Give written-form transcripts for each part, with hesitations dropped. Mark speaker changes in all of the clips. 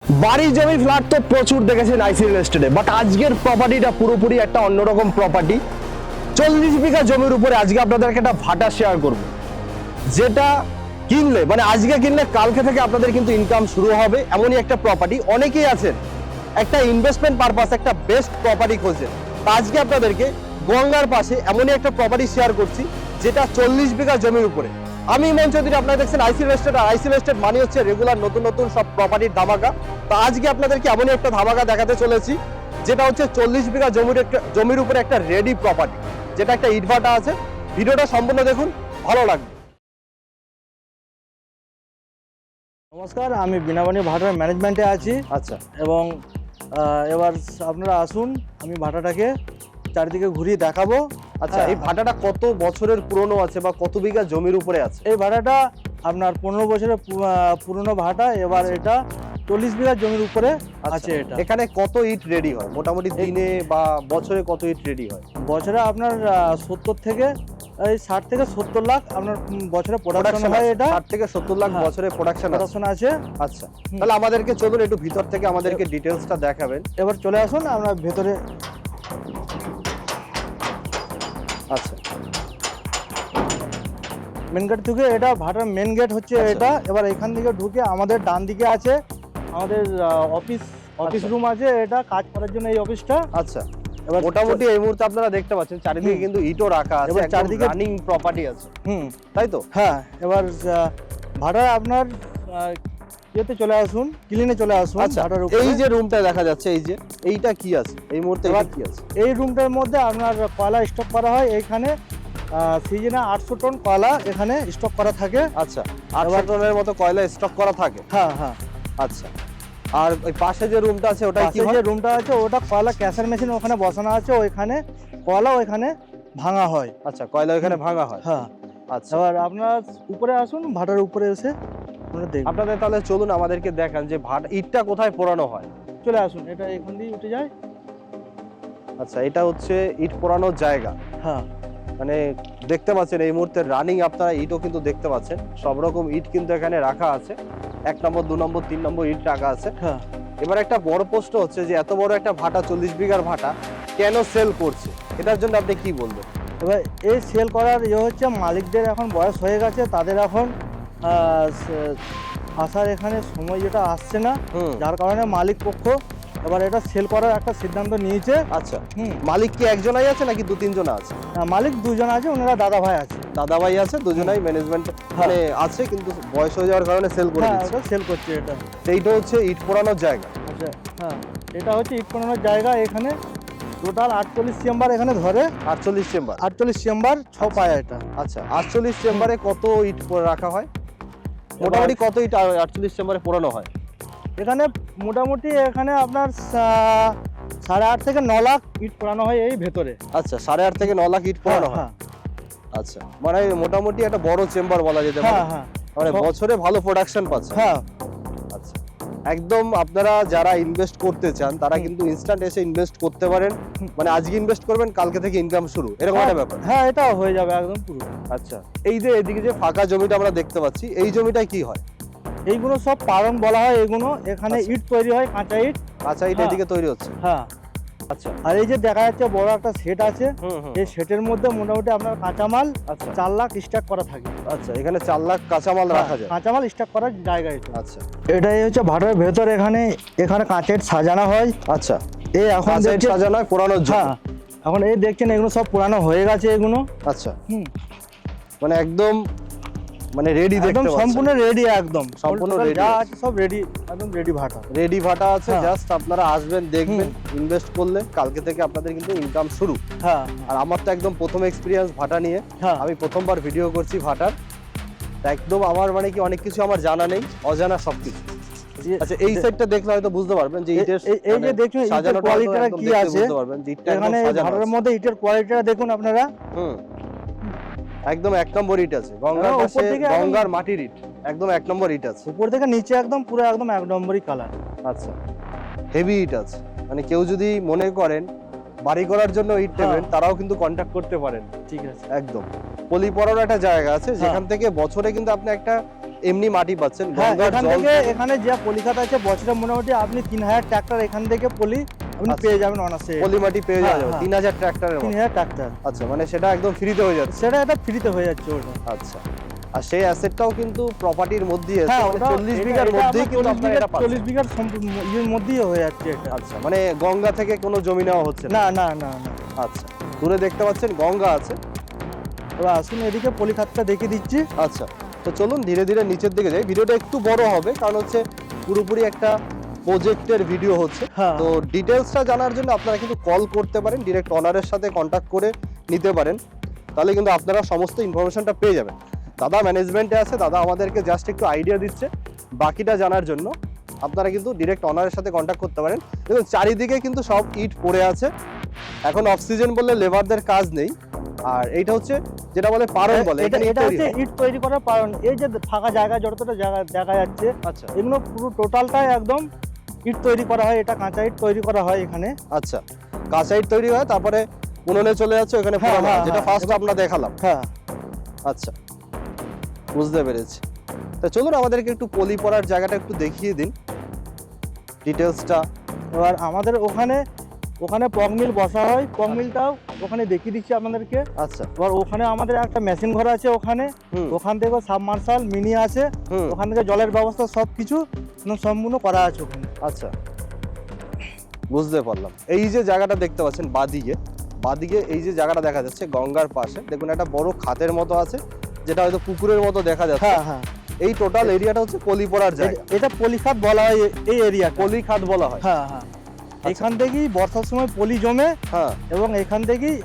Speaker 1: বাড়ি জমি ফ্ল্যাট তো প্রচুর দেখেছেন আইসি রিয়েল এস্টেটে, বাট আজকের প্রপার্টিটা পুরোপুরি একটা অন্যরকম প্রপার্টি। 40 বিঘা জমির উপরে আজকে আপনাদেরকে একটা ভাটা শেয়ার করব, যেটা কিনলে মানে আজকে কিনলে কালকে থেকে আপনাদের কিন্তু ইনকাম শুরু হবে এমনই একটা প্রপার্টি। অনেকেই আছেন একটা ইনভেস্টমেন্ট পারপাস একটা বেস্ট প্রপার্টি খোঁজেন, তা আজকে আপনাদেরকে গঙ্গার পাশে এমনই একটা প্রপার্টি শেয়ার করছি যেটা 40 বিঘা জমির উপরে। আমি ইমন চৌধুরী, আপনারা দেখছেন আইসি রিয়েল এস্টেট। আর আইসি রিয়েল এস্টেট মানে হচ্ছে রেগুলার নতুন নতুন সব প্রপার্টির ধামাকা। তো আজকে আপনাদেরকে এমনই একটা ধামাকা দেখাতে চলেছি যেটা হচ্ছে 40 বিঘা জমির উপরে একটা রেডি প্রপার্টি, যেটা একটা ইটভাটা আছে। ভিডিওটা সম্পূর্ণ দেখুন, ভালো লাগবে।
Speaker 2: নমস্কার, আমি বিনাবানি ভাটার ম্যানেজমেন্টে আছি।
Speaker 1: আচ্ছা
Speaker 2: এবং এবার আপনারা আসুন, আমি ভাটাটাকে চারিদিকে ঘুরিয়ে দেখাবো।
Speaker 1: আচ্ছা, এই ভাটাটা কত বছরের পুরনো আছে বা কত বিঘা জমির উপরে আছে?
Speaker 2: এই ভাটাটা আপনার 15 বছরের পুরনো ভাটা। এবার এটা 40 বিঘা জমির উপরে আছে। এটা
Speaker 1: এখানে কত ইট রেডি হয় মোটামুটি দিনে বা বছরে কত ইট রেডি হয়?
Speaker 2: বছরে আপনার 70 থেকে 60 থেকে 70 লাখ আপনার বছরে প্রোডাকশন হয়। এটা
Speaker 1: 60 থেকে 70 লাখ
Speaker 2: হ্যাঁ,
Speaker 1: বছরে প্রোডাকশন
Speaker 2: আছে।
Speaker 1: আচ্ছা, তাহলে আমাদেরকে চলুন একটু ভিতর থেকে আমাদেরকে ডিটেইলসটা দেখাবেন।
Speaker 2: এবার চলে আসুন আমরা ভেতরে।
Speaker 1: আচ্ছা,
Speaker 2: মেন গেট থেকে, এটা ভাটার মেন গেট হচ্ছে
Speaker 1: আচ্ছা।
Speaker 2: এটা। এবার এখান থেকে ঢুকে আমাদের ডান দিকে আছে আমাদের অফিস
Speaker 1: আচ্ছা।
Speaker 2: রুম আছে। এটা কাজ করার জন্য এই অফিসটা।
Speaker 1: আচ্ছা,
Speaker 2: এবার
Speaker 1: মোটামুটি এই মুহূর্তে আপনারা দেখতে পাচ্ছেন চারিদিকে
Speaker 2: হুম।
Speaker 1: কিন্তু ইটও রাখা আছে,
Speaker 2: এবার
Speaker 1: চারিদিকে
Speaker 2: চারিদিকে
Speaker 1: রানিং প্রপার্টি আছে,
Speaker 2: হুম
Speaker 1: তাই তো?
Speaker 2: হ্যাঁ, এবার ভাড়া আপনার ইয়েতে চলে আসুন, ক্লিনে চলে আসুন।
Speaker 1: আচ্ছা,
Speaker 2: ভাড়ার উপরে
Speaker 1: এই যে রুমটা দেখা যাচ্ছে, এই যে এইটা কি আছে এই মুহূর্তে?
Speaker 2: এবার
Speaker 1: কি আছে
Speaker 2: এই রুমটার মধ্যে আপনার কয়লা স্টক করা হয়। এইখানে সিজনে 800 টন কয়লা এখানে স্টক করা থাকে।
Speaker 1: আচ্ছা, 800 টনের মতো কয়লা স্টক করা থাকে।
Speaker 2: হ্যাঁ হ্যাঁ।
Speaker 1: আচ্ছা, আর ওই পাশে যে রুমটা আছে ওটা কি
Speaker 2: পাশে
Speaker 1: হয়?
Speaker 2: যে রুমটা আছে ওটা কয়লা ক্যাশার মেশিন ওখানে বসানো আছে। ওইখানে কয়লা ওইখানে ভাঙা হয়।
Speaker 1: আচ্ছা, কয়লা ওখানে ভাঙা হয়।
Speaker 2: হ্যাঁ।
Speaker 1: আচ্ছা,
Speaker 2: এবার আপনার উপরে আসুন, ভাটার উপরে এসে আপনারা দেখুন।
Speaker 1: আপনাদের তাহলে চলুন আমাদেরকে দেখান যে ভাট ইটটা কোথায় পোড়ানো হয়।
Speaker 2: চলে আসুন, এটা এখান দিয়ে উঠে যায়।
Speaker 1: আচ্ছা, এটা হচ্ছে ইট পোড়ানোর জায়গা।
Speaker 2: হ্যাঁ
Speaker 1: মানে দেখতে পাচ্ছেন এই মুহূর্তে রানিং আপনারা ইটও কিন্তু দেখতে পাচ্ছেন, সব রকম ইট কিন্তু এখানে রাখা আছে। 1 নম্বর 2 নম্বর 3 নম্বর ইট রাখা আছে।
Speaker 2: হ্যাঁ।
Speaker 1: এবার একটা বড় প্রশ্ন হচ্ছে যে এত বড় একটা ভাটা 40 বিঘার ভাটা কেন সেল করছে, এটার জন্য আপনি কি বলবেন?
Speaker 2: এবার এই সেল করার হচ্ছে মালিকদের এখন বয়স হয়ে গেছে, তাদের এখন আসার এখানে সময় যেটা আসছে না, যার কারণে মালিক পক্ষ এবার এটা সেল করার একটা সিদ্ধান্ত নিয়েছে।
Speaker 1: আচ্ছা, মালিক কি একজনই আছে নাকি 2-3 জন আছে?
Speaker 2: মালিক দুজন আছে, ওনারা দাদা ভাই আছে।
Speaker 1: দাদা ভাই আছে, দুজনাই ম্যানেজমেন্ট মানে আছে, কিন্তু বয়স হয়ে যাওয়ার কারণে সেল করে
Speaker 2: হ্যাঁ,
Speaker 1: দিচ্ছে।
Speaker 2: ওটা সেল করছে এটা।
Speaker 1: এইটা হচ্ছে ইট পোড়ানোর জায়গা।
Speaker 2: আচ্ছা, হ্যাঁ, এটা হচ্ছে ইট বানানোর জায়গা। এখানে টোটাল 48 চেম্বার এখানে ধরে।
Speaker 1: 48 চেম্বার।
Speaker 2: 48 চেম্বার 6 পায়া এটা।
Speaker 1: আচ্ছা, 48 চেম্বারে কত ইট রাখা হয় মোটামুটি? কত ইট 48 চেম্বারে পোড়ানো হয়?
Speaker 2: এখানে মোটামুটি এখানে আপনার 8.5 থেকে 9 লাখ ইট পোড়ানো হয় এই ভেতরে।
Speaker 1: আচ্ছা, 8.5 থেকে 9 লাখ ইট পোড়ানো হয়।
Speaker 2: হ্যাঁ
Speaker 1: আচ্ছা, মানে মোটামুটি একটা বড় চেম্বার বলা যেতে পারে।
Speaker 2: হ্যাঁ হ্যাঁ
Speaker 1: মানে বছরে ভালো প্রোডাকশন পাচ্ছে।
Speaker 2: হ্যাঁ।
Speaker 1: আচ্ছা, একদম আপনারা যারা ইনভেস্ট করতে চান তারা কিন্তু ইনস্ট্যান্ট এসে ইনভেস্ট করতে পারেন। মানে আজকে ইনভেস্ট করবেন, কালকে থেকে ইনকাম শুরু, এরকম একটা ব্যাপার।
Speaker 2: হ্যাঁ, এটাও হয়ে যাবে একদম পুরো।
Speaker 1: আচ্ছা, এই যে এদিকে যে ফাঁকা জমিটা আমরা দেখতে পাচ্ছি, এই জমিটায় কি হয়?
Speaker 2: এইগুলো সব পারন বলা হয় এগুলো। এখানে
Speaker 1: আচ্ছা।
Speaker 2: ইট তৈরি হয়, কাঁচা ইট।
Speaker 1: কাঁচা ইট
Speaker 2: হ্যাঁ।
Speaker 1: এদিকে তৈরি হচ্ছে।
Speaker 2: হ্যাঁ।
Speaker 1: আচ্ছা,
Speaker 2: আর এই যে দেখা যাচ্ছে বড় একটা সেট আছে,
Speaker 1: হুম।
Speaker 2: এই সেটের মধ্যে মোটামুটি আপনার কাঁচামাল
Speaker 1: আচ্ছা
Speaker 2: 4 লাখ স্টক করা থাকে।
Speaker 1: আচ্ছা, এখানে 4 লাখ কাঁচামাল রাখা যায়।
Speaker 2: কাঁচামাল স্টক করার জায়গা এটা।
Speaker 1: আচ্ছা
Speaker 2: এটাই হচ্ছে ভাটার ভেতর। এখানে কাঁচের সাজানো হয়।
Speaker 1: আচ্ছা,
Speaker 2: এই এখন
Speaker 1: কাঁচা ইট সাজানো হয় পোড়ানোর জন্য।
Speaker 2: হ্যাঁ, এখন এই দেখছেন এগুলো সব পুরানো হয়ে গেছে এগুলো।
Speaker 1: আচ্ছা,
Speaker 2: হুম,
Speaker 1: মানে একদম মানে রেডি
Speaker 2: একদম
Speaker 1: দেখতে পাচ্ছেন।
Speaker 2: সম্পূর্ণ রেডি, একদম
Speaker 1: সম্পূর্ণ
Speaker 2: Total
Speaker 1: ready
Speaker 2: যা
Speaker 1: আছে।
Speaker 2: আছে সব রেডি, একদম রেডি ভাটা।
Speaker 1: রেডি ভাটা আছে,
Speaker 2: হ্যাঁ।
Speaker 1: জাস্ট আপনারা আসবেন, দেখবেন, ইনভেস্ট করলে কালকে থেকে আপনাদের কিন্তু ইনকাম শুরু।
Speaker 2: হ্যাঁ
Speaker 1: আর আমার তো একদম প্রথম এক্সপিরিয়েন্স ভাটা নিয়ে।
Speaker 2: হ্যাঁ।
Speaker 1: আমি প্রথমবার ভিডিও করছি ভাটার। তা একদম আমার মানে কি অনেক কিছু আমার জানা নেই, অজানা সবকিছু। আচ্ছা, এই সাইডটা দেখলে হয়তো বুঝতে পারবেন যে ইটের
Speaker 2: এই যে দেখুন ইটের
Speaker 1: সাজানোটা
Speaker 2: কোয়ালিটিটা
Speaker 1: একদম
Speaker 2: কি
Speaker 1: দেখলে
Speaker 2: আছে।
Speaker 1: বুঝতে পারবেন যে ইটটা একদম
Speaker 2: এখানে
Speaker 1: সাজানো
Speaker 2: ভাটার
Speaker 1: আছে।
Speaker 2: মধ্যে ইটের কোয়ালিটিটা দেখুন আপনারা।
Speaker 1: হুম, একদম 1 নম্বর ইট আছে। গঙ্গার
Speaker 2: উপর
Speaker 1: পাশে
Speaker 2: থেকে একদম-
Speaker 1: গঙ্গার মাটির ইট, একদম 1 নম্বর ইট আছে।
Speaker 2: উপর থেকে নিচে একদম পুরো একদম 1 নম্বরই কালার।
Speaker 1: আচ্ছা, হেভি ইট আছে। মানে কেউ যদি মনে করেন বাড়ি করার জন্য ইট নেবেন,
Speaker 2: হ্যাঁ।
Speaker 1: তারাও কিন্তু কন্ট্যাক্ট করতে পারেন।
Speaker 2: ঠিক আছে।
Speaker 1: একদম পলি পড়ার একটা জায়গা আছে, যেখান থেকে বছরে কিন্তু আপনি একটা এমনি মাটি পাচ্ছেন,
Speaker 2: হ্যাঁ
Speaker 1: গঙ্গার
Speaker 2: এখান
Speaker 1: জল
Speaker 2: থেকে এখানে যে পলিখাত আছে বছরে মোটামুটি আপনি 3000 ট্রাক্টর এখান থেকে পলি আপনি
Speaker 1: আচ্ছা।
Speaker 2: পেয়ে যাবেন অনার্সে।
Speaker 1: পলি মাটি পেয়ে যাওয়া যাবে
Speaker 2: হ্যাঁ,
Speaker 1: 3000 ট্রাক্টরের মতো।
Speaker 2: 3000 ট্রাক্টর,
Speaker 1: আচ্ছা, মানে সেটা একদম ফ্রিতে হয়ে যাচ্ছে।
Speaker 2: সেটা এটা ফ্রিতে হয়ে যাচ্ছে ওটা।
Speaker 1: আচ্ছা, আর সেই অ্যাসেটটাও কিন্তু প্রপার্টির মধ্যেই আছে,
Speaker 2: হ্যাঁ
Speaker 1: মানে
Speaker 2: ওটা
Speaker 1: 40 বিঘার মধ্যেই কিন্তু আপনারা এটা পাচ্ছেন।
Speaker 2: 40 বিঘার ইয়ের মধ্যেই হয়ে যাচ্ছে এটা।
Speaker 1: আচ্ছা, মানে গঙ্গা থেকে কোনো জমি নেওয়া হচ্ছে না।
Speaker 2: না না না না।
Speaker 1: আচ্ছা, দূরে দেখতে পাচ্ছেন গঙ্গা আছে।
Speaker 2: এবার আসুন এদিকে পলিখাতটা দেখিয়ে দিচ্ছি।
Speaker 1: আচ্ছা, তো চলুন ধীরে ধীরে নিচের দিকে যাই। ভিডিওটা একটু বড় হবে কারণ হচ্ছে পুরোপুরি একটা প্রজেক্টের ভিডিও হচ্ছে।
Speaker 2: হ্যাঁ।
Speaker 1: তো ডিটেলসটা জানার জন্য আপনারা কিন্তু কল করতে পারেন, ডিরেক্ট অনারের সাথে কন্ট্যাক্ট করে নিতে পারেন, তাহলে কিন্তু আপনারা সমস্ত ইনফরমেশনটা পেয়ে যাবেন। দাদা ম্যানেজমেন্টে আছে, দাদা আমাদেরকে জাস্ট একটু আইডিয়া দিচ্ছে। বাকিটা জানার জন্য আপনারা কিন্তু ডিরেক্ট অনারের সাথে কন্ট্যাক্ট করতে পারেন। দেখুন চারিদিকে কিন্তু সব ইট পড়ে আছে, এখন অফ সিজন বললে লেবারদের কাজ নেই। আর এইটা হচ্ছে যেটা বলে পারণ বলে,
Speaker 2: এটা
Speaker 1: এখানে ইট
Speaker 2: এটা
Speaker 1: তৈরি
Speaker 2: হচ্ছে
Speaker 1: হয়।
Speaker 2: ইট তৈরি করার কারণ এই যে ফাঁকা জায়গা যতটা জায়গা দেখা যাচ্ছে
Speaker 1: আচ্ছা
Speaker 2: এগুলো পুরো টোটালটাই একদম ইট তৈরি করা হয়, এটা কাঁচা ইট তৈরি করা হয় এখানে।
Speaker 1: আচ্ছা, কাঁচা ইট তৈরি হয়, তারপরে উনুনে চলে যাচ্ছে ওখানে
Speaker 2: হ্যাঁ,
Speaker 1: পোড়ানো হয়,
Speaker 2: হ্যাঁ,
Speaker 1: যেটা
Speaker 2: হ্যাঁ।
Speaker 1: ফার্স্ট আমরা দেখালাম।
Speaker 2: হ্যাঁ
Speaker 1: আচ্ছা, বুঝতে পেরেছি। তা চলুন আমাদেরকে একটু পলি পড়ার জায়গাটা একটু দেখিয়ে দিন, ডিটেলসটা।
Speaker 2: এবার আমাদের ওখানে পগ মিল বসা হয়, পগ মিলটাও ওখানে দেখিয়ে দিচ্ছি আপনাদেরকে।
Speaker 1: আচ্ছা,
Speaker 2: এবার ওখানে আমাদের একটা মেশিন ঘর আছে ওখানে,
Speaker 1: হুম
Speaker 2: ওখান থেকে সাবমার্শাল মিনি আছে,
Speaker 1: হুম,
Speaker 2: ওখান থেকে জলের ব্যবস্থা সব কিছু সম্পূর্ণ করা আছে ওখানে।
Speaker 1: আচ্ছা বুঝতে পারলাম। এই যে জায়গাটা দেখতে পাচ্ছেন বাদিকে এই যে জায়গাটা দেখা যাচ্ছে গঙ্গার পাশে, দেখুন একটা বড় খাতের মতো আছে, যেটা হয়তো পুকুরের মতো দেখা যাচ্ছে।
Speaker 2: হ্যাঁ হ্যাঁ,
Speaker 1: এই টোটাল এরিয়াটা হচ্ছে পলি পড়ার জায়গা,
Speaker 2: এটা পলিখাত বলা হয় এই এরিয়া।
Speaker 1: পলি খাত বলা হয়।
Speaker 2: হ্যাঁ হ্যাঁ, এখান থেকেই বর্ষার সময় পলি জমে
Speaker 1: হ্যাঁ,
Speaker 2: এবং এখান থেকেই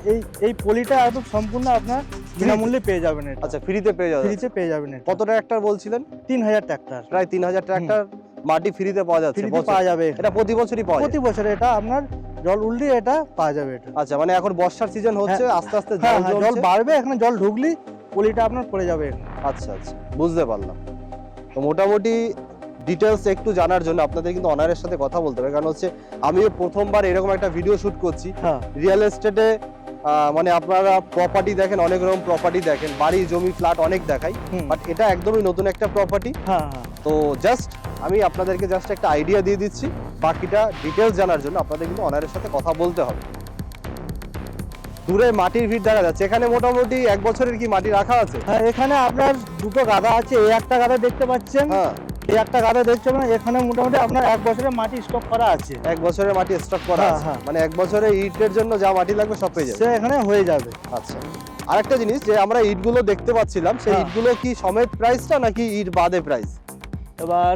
Speaker 2: এই পলিটা একদম সম্পূর্ণ আপনার বিনামূল্যে পেয়ে যাবেন এটা।
Speaker 1: আচ্ছা, ফ্রিতে পেয়ে যাবে।
Speaker 2: ফ্রিতে পেয়ে যাবেন এটা।
Speaker 1: কত ট্রাক্টর বলছিলেন?
Speaker 2: 3000 ট্রাক্টর
Speaker 1: প্রায় 3000 ট্রাক্টর মাটি ফ্রিতে পাওয়া যাচ্ছে
Speaker 2: ফ্রিতে
Speaker 1: বছরে?
Speaker 2: পাওয়া যাবে।
Speaker 1: এটা প্রতি বছরই পাওয়া যায়?
Speaker 2: প্রতি বছর এটা আপনার জল উল্টে এটা পাওয়া যাবে এটা।
Speaker 1: আচ্ছা, মানে এখন বর্ষার সিজন হচ্ছে, আস্তে আস্তে
Speaker 2: হ্যাঁ
Speaker 1: জল
Speaker 2: হ্যাঁ, জল
Speaker 1: জমছে।
Speaker 2: বাড়বে, এখানে জল ঢুকলি পলিটা আপনার পড়ে যাবে এখানে।
Speaker 1: আচ্ছা আচ্ছা, বুঝতে পারলাম। তো মোটামুটি ডিটেলস একটু জানার জন্য আপনাদের কিন্তু অনারের সাথে কথা বলতে হবে, কারণ হচ্ছে আমিও প্রথমবার এরকম একটা ভিডিও শুট করছি।
Speaker 2: হ্যাঁ
Speaker 1: রিয়েল এস্টেটে মানে আপনারা প্রপার্টি দেখেন, অনেক রকম প্রপার্টি দেখেন, বাড়ি জমি ফ্ল্যাট অনেক দেখাই,
Speaker 2: হুম,
Speaker 1: বাট এটা একদমই নতুন একটা প্রপার্টি।
Speaker 2: হ্যাঁ হ্যাঁ,
Speaker 1: তো জাস্ট আমি আপনাদেরকে জাস্ট একটা আইডিয়া দিয়ে দিচ্ছি, বাকিটা ডিটেলস জানার জন্য আপনাদের কিন্তু অনারের সাথে কথা বলতে হবে। দূরে মাটির ভিড় দেখা যাচ্ছে, এখানে মোটামুটি 1 বছরের কি মাটি রাখা আছে?
Speaker 2: হ্যাঁ এখানে আপনার দুটো গাদা আছে, এই একটা গাদা দেখতে পাচ্ছেন,
Speaker 1: হ্যাঁ,
Speaker 2: এই একটা গাদা দেখতে পাচ্ছেন, এখানে মোটামুটি আপনার 1 বছরের মাটি স্টক করা আছে।
Speaker 1: 1 বছরের মাটি স্টক করা
Speaker 2: হ্যাঁ,
Speaker 1: আছে,
Speaker 2: হ্যাঁ।
Speaker 1: মানে 1 বছরে ইটের জন্য যা মাটি লাগবে সব পেয়ে যাবে।
Speaker 2: সে এখানে হয়ে যাবে।
Speaker 1: আচ্ছা, আরেকটা জিনিস, যে আমরা ইটগুলো দেখতে পাচ্ছিলাম, সেই
Speaker 2: হ্যাঁ।
Speaker 1: ইটগুলো কি সমেত প্রাইসটা নাকি ইট বাদে প্রাইস?
Speaker 2: এবার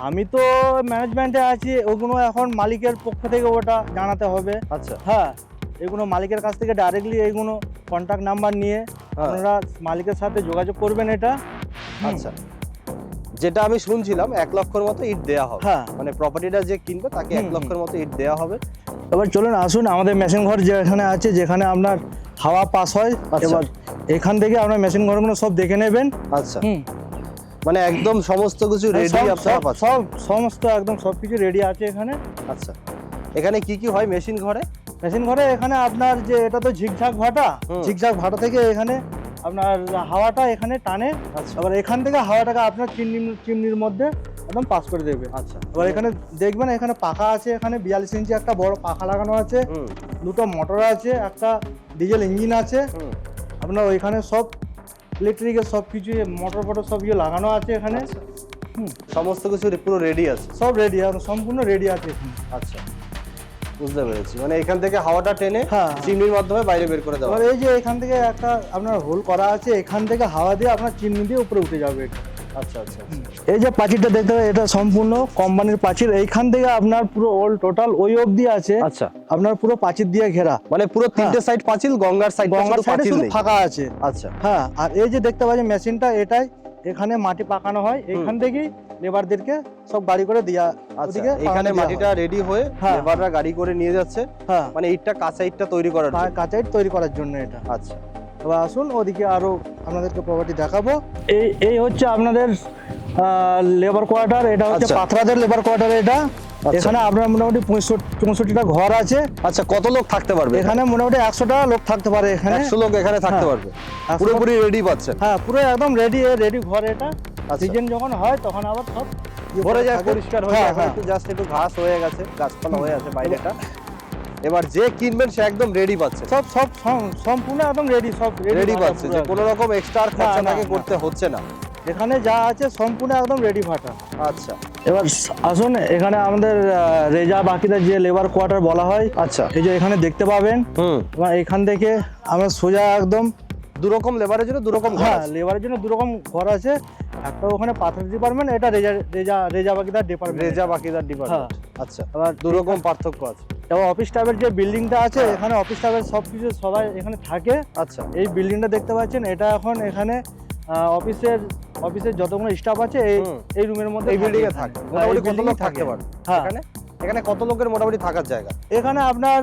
Speaker 2: আমি তো ম্যানেজমেন্টে আছি, ওগুলো এখন মালিকের পক্ষ থেকে ওটা জানাতে হবে।
Speaker 1: আচ্ছা,
Speaker 2: হ্যাঁ, এগুলো মালিকের কাছ থেকে ডাইরেক্টলি এইগুলো কন্ট্যাক্ট নাম্বার নিয়ে
Speaker 1: হ্যাঁ।
Speaker 2: আপনারা মালিকের সাথে যোগাযোগ করবেন এটা।
Speaker 1: আচ্ছা, যেটা আমি শুনছিলাম 1 লক্ষর মতো ইট দেয়া হবে,
Speaker 2: হ্যাঁ,
Speaker 1: মানে প্রপার্টিটা যে কিনবে তাকে 1
Speaker 2: হুম,
Speaker 1: লক্ষের মতো ইট দেয়া হবে।
Speaker 2: এবার চলুন আসুন আমাদের মেশিন ঘর যেখানে আছে, যেখানে আপনার হাওয়া পাস হয়।
Speaker 1: আচ্ছা।
Speaker 2: এবার এখান থেকে আপনার মেশিন ঘরগুলো সব দেখে নেবেন।
Speaker 1: আচ্ছা,
Speaker 2: হুম,
Speaker 1: মানে একদম সমস্ত কিছু রেডি আপনারা পাচ্ছেন?
Speaker 2: সমস্ত একদম সব কিছু রেডি আছে এখানে।
Speaker 1: আচ্ছা, এখানে কি কি হয় মেশিন ঘরে?
Speaker 2: মেশিন ঘরে এখানে আপনার যে এটা তো ঝিকঝাক ভাটা,
Speaker 1: হুম।
Speaker 2: ঝিকঝাক ভাটা থেকে এখানে আপনার হাওয়াটা এখানে টানে।
Speaker 1: আচ্ছা,
Speaker 2: আবার এখান থেকে হাওয়াটাকে আপনার চিমনির মধ্যে একদম পাস করে দেবে।
Speaker 1: আচ্ছা,
Speaker 2: এবার এখানে দেখবেন এখানে পাখা আছে, এখানে 42 ইঞ্চি একটা বড় পাখা লাগানো আছে,
Speaker 1: হুম
Speaker 2: দুটো মোটর আছে, একটা ডিজেল ইঞ্জিন আছে।
Speaker 1: হুম,
Speaker 2: আপনার ওইখানে সব ইলেকট্রিকের সব কিছু মোটর ফটর সব ইয়ে লাগানো আছে এখানে।
Speaker 1: আচ্ছা।
Speaker 2: হুম,
Speaker 1: সমস্ত কিছু পুরো রেডি আছে?
Speaker 2: সব রেডি, সম্পূর্ণ রেডি আছে এখানে।
Speaker 1: আচ্ছা, বুঝতে পেরেছি। মানে এখান থেকে হাওয়াটা টেনে
Speaker 2: হ্যাঁ।
Speaker 1: চিমনির মাধ্যমে বাইরে বের করে দেওয়া
Speaker 2: এবার
Speaker 1: হয়।
Speaker 2: এই যে এখান থেকে একটা আপনার হোল করা আছে, এখান থেকে হাওয়া দিয়ে আপনার চিমনি দিয়ে উপরে উঠে যাবে এটা।
Speaker 1: আচ্ছা আচ্ছা আচ্ছা।
Speaker 2: এই যে প্রাচীরটা দেখতে পাবেন, এটা সম্পূর্ণ কোম্পানির প্রাচীর। এইখান থেকে আপনার পুরো অল টোটাল ওই অবধি আছে,
Speaker 1: আচ্ছা,
Speaker 2: আপনার পুরো প্রাচীর দিয়ে ঘেরা।
Speaker 1: মানে পুরো 3টে সাইড পাঁচিল, গঙ্গার সাইড
Speaker 2: গঙ্গার সাইডে
Speaker 1: পাঁচিল
Speaker 2: শুধু
Speaker 1: নেই?
Speaker 2: ফাঁকা আছে।
Speaker 1: আচ্ছা,
Speaker 2: হ্যাঁ, আর এই যে দেখতে পাচ্ছেন মেশিনটা, এটাই এখানে মাটি পাকানো হয়, এখান থেকেই লেবারদেরকে সব গাড়ি করে দেওয়া।
Speaker 1: আচ্ছা,
Speaker 2: ওদিকে
Speaker 1: এখানে
Speaker 2: পাকানো
Speaker 1: মাটিটা
Speaker 2: দেওয়া হয়।
Speaker 1: রেডি হয়ে
Speaker 2: হ্যাঁ।
Speaker 1: লেবাররা গাড়ি করে নিয়ে যাচ্ছে,
Speaker 2: হ্যাঁ,
Speaker 1: মানে ইটটা কাঁচা ইটটা তৈরি করার জন্য।
Speaker 2: কাঁচা ইট তৈরি করার জন্য এটা।
Speaker 1: আচ্ছা,
Speaker 2: এবার আসুন ওদিকে আরো আপনাদেরকে প্রপার্টি দেখাবো। এই হচ্ছে আপনাদের লেবার কোয়ার্টার, এটা হচ্ছে
Speaker 1: আচ্ছা।
Speaker 2: পাথরাদের লেবার কোয়ার্টার এটা। এখানে আপনার মোটামুটি 65-64টা ঘর আছে।
Speaker 1: আচ্ছা, কত লোক থাকতে পারবে
Speaker 2: এখানে মোটামুটি 100টা লোক থাকতে পারে এখানে।
Speaker 1: 100 লোক এখানে থাকতে
Speaker 2: হ্যাঁ।
Speaker 1: পারবে?
Speaker 2: 100
Speaker 1: পুরোপুরি রেডি পাচ্ছেন?
Speaker 2: হ্যাঁ, পুরো একদম রেডি ঘর এটা।
Speaker 1: আচ্ছা।
Speaker 2: সিজন যখন হয় তখন আবার সব
Speaker 1: ভরে যায়,
Speaker 2: থাকে।
Speaker 1: পরিষ্কার হয়ে
Speaker 2: হ্যাঁ,
Speaker 1: যায়,
Speaker 2: হ্যাঁ।
Speaker 1: একটু জাস্ট একটু ঘাস হয়ে গেছে, গাছপালা হয়ে আছে বাইরেটা। এবার যে কিনবেন সে একদম রেডি পাচ্ছে,
Speaker 2: সব সব সম্পূর্ণ একদম রেডি, সব
Speaker 1: রেডি পাচ্ছে, যে কোনো রকম এক্সট্রা খরচা
Speaker 2: না,
Speaker 1: তাকে
Speaker 2: না।
Speaker 1: করতে হচ্ছে না।
Speaker 2: এখানে যা আছে সম্পূর্ণ একদম রেডি ভাটা।
Speaker 1: আচ্ছা
Speaker 2: এবার আসুন, এখানে আমাদের রেজা বাকিদের যে লেবার কোয়ার্টার বলা হয়,
Speaker 1: আচ্ছা।
Speaker 2: এই যে এখানে দেখতে পাবেন। এবার এখান থেকে আমরা সোজা একদম,
Speaker 1: দু রকম লেবারের জন্য দু রকম ঘর
Speaker 2: হ্যাঁ,
Speaker 1: আছে।
Speaker 2: লেবারের জন্য দু রকম ঘর আছে। একটা ওখানে পাথর ডিপার্টমেন্ট, এটা রেজা রেজা রেজা বাকিদার ডিপার্টমেন্ট।
Speaker 1: রেজা বাকিদার ডিপার্টমেন্ট।
Speaker 2: হ্যাঁ।
Speaker 1: আচ্ছা,
Speaker 2: এবার
Speaker 1: দু রকম পার্থক্য আছে।
Speaker 2: এবার অফিস স্টাফের যে বিল্ডিংটা আছে, এখানে অফিস স্টাফের সব কিছু সবাই এখানে থাকে।
Speaker 1: আচ্ছা
Speaker 2: এই বিল্ডিংটা দেখতে পাচ্ছেন, এটা এখন এখানে অফিসের যতগুলো স্টাফ আছে এই রুমের মধ্যে,
Speaker 1: এই বিল্ডিং এ থাকে।
Speaker 2: হ্যাঁ, এই
Speaker 1: মোটামুটি কত
Speaker 2: building
Speaker 1: লোক
Speaker 2: এ
Speaker 1: থাকতে
Speaker 2: থাকে।
Speaker 1: পারে
Speaker 2: হ্যাঁ।
Speaker 1: এখানে? এখানে কত লোকের মোটামুটি থাকার জায়গা?
Speaker 2: এখানে আপনার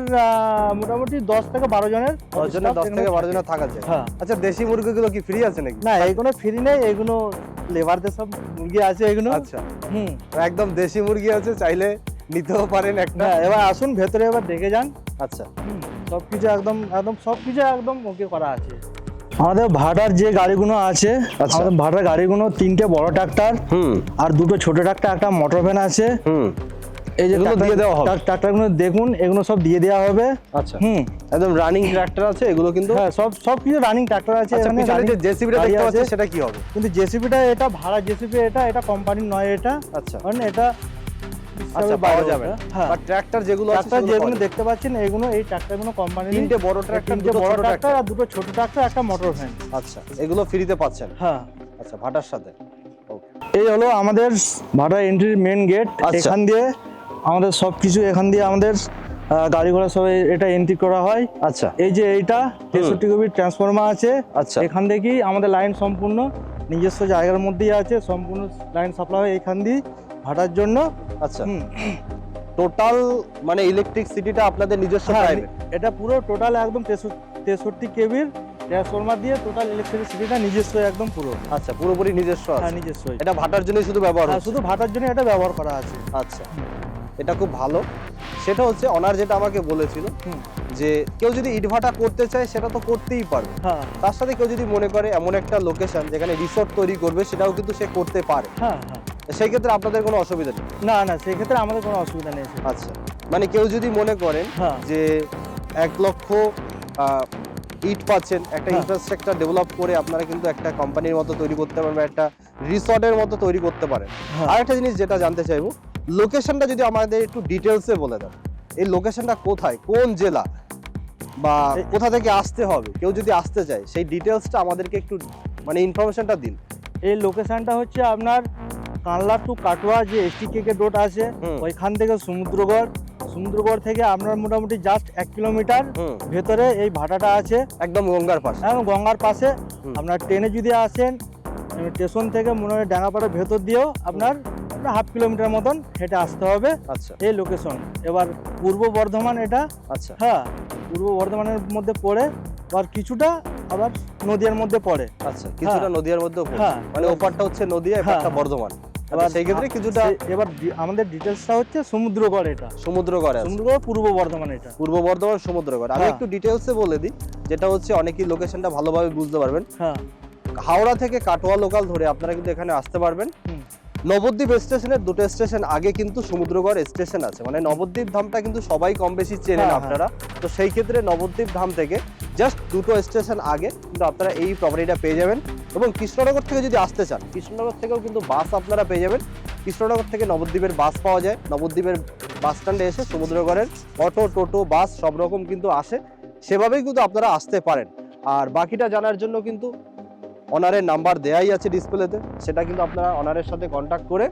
Speaker 2: মোটামুটি 10 থেকে 12 জনের
Speaker 1: 10 জনের 10 থেকে 12 জনের থাকার জায়গা।
Speaker 2: হ্যাঁ।
Speaker 1: আচ্ছা, দেশি মুরগিগুলো কি ফ্রি আছে নাকি?
Speaker 2: না, এইগুলো ফ্রি নেই, এগুলো লেবারদের সব মুরগি আছে এগুলো।
Speaker 1: আচ্ছা,
Speaker 2: হুম।
Speaker 1: একদম দেশি মুরগি আছে, চাইলে নিতেও পারেন একটা।
Speaker 2: হ্যাঁ, এবার আসুন ভেতরে, এবার দেখে যান।
Speaker 1: আচ্ছা
Speaker 2: সবকিছু একদম একদম সবকিছু একদম ওকে করা আছে। আমাদের ভাড়ার যে গাড়িগুলো আছে,
Speaker 1: আচ্ছা।
Speaker 2: আমাদের ভাড়ার গাড়িগুলো 3টে বড় ট্রাক্টর আর 2টো ছোট ট্রাক্টর, একটা মোটর ভ্যান আছে। এই যে
Speaker 1: এগুলো দিয়ে দেওয়া হবে?
Speaker 2: ট্রাক্টরগুলো দেখুন, এগুলো সব দিয়ে দেওয়া হবে।
Speaker 1: আচ্ছা, একদম রানিং ট্রাক্টর আছে এগুলো কিন্তু।
Speaker 2: হ্যাঁ, সব কিছু রানিং ট্রাক্টর আছে।
Speaker 1: আচ্ছা,
Speaker 2: এখানে
Speaker 1: পিছনে যে জেসিবিটা
Speaker 2: গাড়ি
Speaker 1: দেখতে
Speaker 2: আছে।
Speaker 1: পাচ্ছেন সেটা কি হবে?
Speaker 2: কিন্তু জেসিবিটা, এটা ভাড়া জেসিবি, এটা কোম্পানির নয় এটা।
Speaker 1: আচ্ছা
Speaker 2: কারণ এটা
Speaker 1: আচ্ছা, পাওয়া যাবে না।
Speaker 2: হ্যাঁ,
Speaker 1: বাট ট্রাক্টর যেগুলো আছে
Speaker 2: ট্রাক্টর
Speaker 1: সেগুলো
Speaker 2: যেগুলো
Speaker 1: পাওয়া যাবে।
Speaker 2: দেখতে পাচ্ছেন, এগুলো এই ট্রাক্টরগুলো কোম্পানির।
Speaker 1: 3টে বড় ট্রাক্টর,
Speaker 2: 3টে
Speaker 1: 2টো
Speaker 2: বড়
Speaker 1: ছোট
Speaker 2: ট্রাক্টর
Speaker 1: ট্রাক্টর।
Speaker 2: আর 2টো ছোট ট্রাক্টর, একটা মোটর ভ্যান।
Speaker 1: আচ্ছা, এগুলো ফ্রিতে পাচ্ছেন?
Speaker 2: হ্যাঁ।
Speaker 1: আচ্ছা, ভাটার সাথে। ওকে।
Speaker 2: এই হলো আমাদের ভাটা এন্ট্রির মেন গেট।
Speaker 1: আচ্ছা।
Speaker 2: এখান দিয়ে আমাদের সব কিছু, এখান দিয়ে আমাদের গাড়ি ঘোড়া সব এটা এন্ট্রি করা হয়।
Speaker 1: আচ্ছা
Speaker 2: এই যে এইটা 63 কবি ট্রান্সফরমার আছে।
Speaker 1: আচ্ছা।
Speaker 2: এখান থেকেই আমাদের লাইন সম্পূর্ণ নিজস্ব জায়গার মধ্যেই আছে, সম্পূর্ণ লাইন সাপ্লাই হয় এখান দিয়ে ভাটার জন্য।
Speaker 1: আচ্ছা,
Speaker 2: হুম।
Speaker 1: টোটাল মানে ইলেকট্রিসিটিটা আপনাদের নিজস্ব
Speaker 2: হ্যাঁ,
Speaker 1: প্রাইভেট?
Speaker 2: এটা পুরো টোটাল একদম 63 কেবির ট্রান্সফরমার দিয়ে টোটাল ইলেকট্রিসিটিটা নিজস্ব একদম পুরো।
Speaker 1: আচ্ছা, পুরোপুরি নিজস্ব
Speaker 2: হ্যাঁ,
Speaker 1: আছে।
Speaker 2: নিজস্ব।
Speaker 1: এটা ভাটার জন্যই শুধু ব্যবহার
Speaker 2: হ্যাঁ,
Speaker 1: হচ্ছে?
Speaker 2: শুধু ভাটার জন্য এটা ব্যবহার করা আছে।
Speaker 1: আচ্ছা, এটা খুব ভালো। সেটা হচ্ছে অনার যেটা আমাকে বলেছিল,
Speaker 2: হুম।
Speaker 1: যে কেউ যদি ইটভাটা করতে চায় সেটা তো করতেই পারবে,
Speaker 2: হ্যাঁ,
Speaker 1: তার সাথে কেউ যদি মনে করে এমন একটা লোকেশন যেখানে রিসোর্ট তৈরি করবে, সেটাও কিন্তু সে করতে পারে।
Speaker 2: হ্যাঁ, হ্যাঁ।
Speaker 1: সেই ক্ষেত্রে আপনাদের কোনো অসুবিধা নেই?
Speaker 2: না, না, সেক্ষেত্রে আমাদের কোনো অসুবিধা নেই।
Speaker 1: আচ্ছা, মানে কেউ যদি মনে করেন
Speaker 2: হ্যাঁ।
Speaker 1: যে 1 লক্ষ ইট পাচ্ছেন, একটা
Speaker 2: হ্যাঁ।
Speaker 1: ইনফ্রাস্ট্রাকচার ডেভেলপ করে আপনারা কিন্তু একটা কোম্পানির মতো তৈরি করতে পারবেন, একটা রিসর্টের মতো তৈরি করতে পারেন।
Speaker 2: হ্যাঁ।
Speaker 1: আরেকটা জিনিস যেটা জানতে চাইবো, লোকেশনটা যদি আমাদের একটু ডিটেলসে বলে দেন। এই লোকেশনটা কোথায়, কোন জেলা, বা কোথা থেকে আসতে হবে, কেউ যদি আসতে চায় সেই ডিটেলসটা আমাদেরকে একটু মানে ইনফরমেশনটা দিন।
Speaker 2: এই লোকেশনটা হচ্ছে আপনার কানলা টু কাটোয়া যে STKK রোড আছে, ওইখান থেকে সমুদ্রগড় থেকে আপনার মোটামুটি জাস্ট 1 কিলোমিটার ভেতরে এই ভাটাটা আছে,
Speaker 1: একদম গঙ্গার পাশে।
Speaker 2: একদম গঙ্গার পাশে। আপনার ট্রেনে যদি আসেন, স্টেশন থেকে মনে হয় ডাঙ্গাপাড়ার ভেতর দিয়েও আপনার 1/2 কিলোমিটার মতন হেঁটে আসতে হবে।
Speaker 1: আচ্ছা
Speaker 2: এই লোকেশন। এবার পূর্ব বর্ধমান এটা।
Speaker 1: আচ্ছা
Speaker 2: হ্যাঁ, পূর্ব বর্ধমানের মধ্যে পড়ে, আর কিছুটা আবার নদিয়ার মধ্যে পড়ে।
Speaker 1: আচ্ছা, কিছুটা নদিয়ার মধ্যেও পড়ে।
Speaker 2: হ্যাঁ।
Speaker 1: মানে ওপারটা হচ্ছে নদিয়া, এপারটা বর্ধমান। এবার সেই ক্ষেত্রে কিছুটা
Speaker 2: এবার আমাদের ডিটেলসটা হচ্ছে সমুদ্রগড়। এটা
Speaker 1: সমুদ্রগড় আছে।
Speaker 2: সমুদ্রগড় পূর্ব বর্ধমান এটা।
Speaker 1: পূর্ব বর্ধমান সমুদ্রগড়। আমি
Speaker 2: হ্যাঁ।
Speaker 1: একটু ডিটেলসে বলে দিই, যেটা হচ্ছে অনেকেই লোকেশনটা ভালোভাবে বুঝতে পারবেন।
Speaker 2: হ্যাঁ।
Speaker 1: হাওড়া থেকে কাটোয়া লোকাল ধরে আপনারা কিন্তু এখানে আসতে পারবেন।
Speaker 2: হুম।
Speaker 1: নবদ্বীপ স্টেশনের 2টো স্টেশন আগে কিন্তু সমুদ্রগড় স্টেশন আছে, মানে নবদ্বীপ ধামটা কিন্তু সবাই কম বেশি চেনেন
Speaker 2: হ্যাঁ,
Speaker 1: আপনারা। তো সেই ক্ষেত্রে নবদ্বীপ ধাম থেকে জাস্ট 2টো স্টেশন আগে কিন্তু আপনারা এই প্রপার্টিটা পেয়ে যাবেন। এবং কৃষ্ণনগর থেকে যদি আসতে চান, কৃষ্ণনগর থেকেও কিন্তু বাস আপনারা পেয়ে যাবেন। কৃষ্ণনগর থেকে নবদ্বীপের বাস পাওয়া যায়। নবদ্বীপের বাস স্ট্যান্ডে এসে সমুদ্রগড়ের অটো, টোটো, বাস সব রকম কিন্তু আসে, সেভাবেই কিন্তু আপনারা আসতে পারেন। আর বাকিটা জানার জন্য কিন্তু অনারের নাম্বার দেয়াই আছে ডিসপ্লেতে, সেটা কিন্তু আপনারা অনারের সাথে কন্ট্যাক্ট করে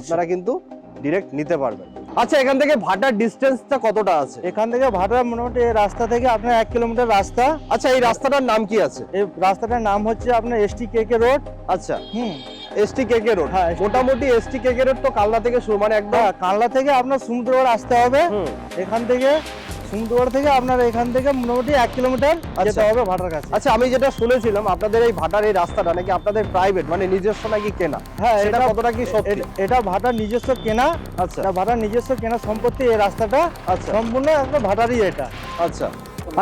Speaker 1: আপনারা কিন্তু ডিরেক্ট নিতে পারবেন। আচ্ছা, এখান থেকে ভাটার ডিসটেন্সটা কতটা আছে?
Speaker 2: এখান থেকে ভাটা মোটামুটি এই রাস্তা থেকে আপনার 1 কিলোমিটার রাস্তা।
Speaker 1: আচ্ছা, এই রাস্তাটার নাম কি আছে?
Speaker 2: এই রাস্তাটার নাম হচ্ছে আপনার STKK রোড।
Speaker 1: আচ্ছা,
Speaker 2: হুম।
Speaker 1: STKK road.
Speaker 2: হ্যাঁ,
Speaker 1: মোটামুটি STKK রোড তো কালনা থেকে শুরু, মানে একদম
Speaker 2: হ্যাঁ, কানলা থেকে আপনার সমুদ্রগড় আসতে হবে। এখান থেকে সমুদ্রগড় থেকে আপনার এখান থেকে মোটামুটি 1 কিলোমিটার যেতে হবে ভাটার কাছে।
Speaker 1: আচ্ছা, আমি যেটা শুনেছিলাম আপনাদের এই ভাটার এই রাস্তাটা নাকি আপনাদের প্রাইভেট, মানে নিজস্ব নাকি কেনা।
Speaker 2: হ্যাঁ,
Speaker 1: সেটা
Speaker 2: এটা
Speaker 1: কতটা কি সত্যি?
Speaker 2: এটা ভাটার নিজস্ব কেনা।
Speaker 1: আচ্ছা
Speaker 2: এটা ভাটার নিজস্ব কেনা সম্পত্তি। এই রাস্তাটা
Speaker 1: আচ্ছা
Speaker 2: সম্পূর্ণ একটা ভাটারই এটা।
Speaker 1: আচ্ছা,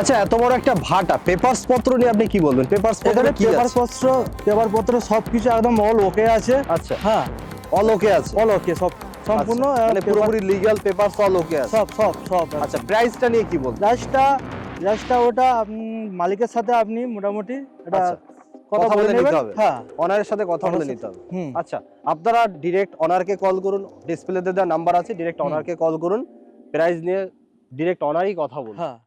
Speaker 1: আচ্ছা, এত বড় একটা ভাটা, পেপারস পত্র নিয়ে আপনি কি বলবেন? পেপারস পত্র
Speaker 2: এখানে
Speaker 1: কি
Speaker 2: পেপার
Speaker 1: আছে?
Speaker 2: পত্র সবকিছু একদম অল ওকে আছে।
Speaker 1: আচ্ছা,
Speaker 2: হ্যাঁ,
Speaker 1: অল ওকে আছে।
Speaker 2: অল ওকে সব সম্পূর্ণ
Speaker 1: আচ্ছা, মানে পুরোপুরি লিগ্যাল পেপারস অল ওকে আছে।
Speaker 2: সব
Speaker 1: আচ্ছা, প্রাইসটা নিয়ে কি বলবেন?
Speaker 2: জাস্টটা ওটা মালিকের সাথে আপনি মোটামুটি এটা
Speaker 1: আচ্ছা,
Speaker 2: কথা বলে
Speaker 1: নিতে
Speaker 2: নেবেন।
Speaker 1: হবে।
Speaker 2: হ্যাঁ,
Speaker 1: অনারের সাথে কথা বলে
Speaker 2: ওনার
Speaker 1: নিতে হবে।
Speaker 2: হুম।
Speaker 1: আচ্ছা, আপনারা ডিরেক্ট অনারকে কল করুন, ডিসপ্লেতে দেওয়া নাম্বার আছে, ডিরেক্ট অনারকে কল করুন, প্রাইস নিয়ে ডিরেক্ট অনারই কথা বলুন।
Speaker 2: হ্যাঁ।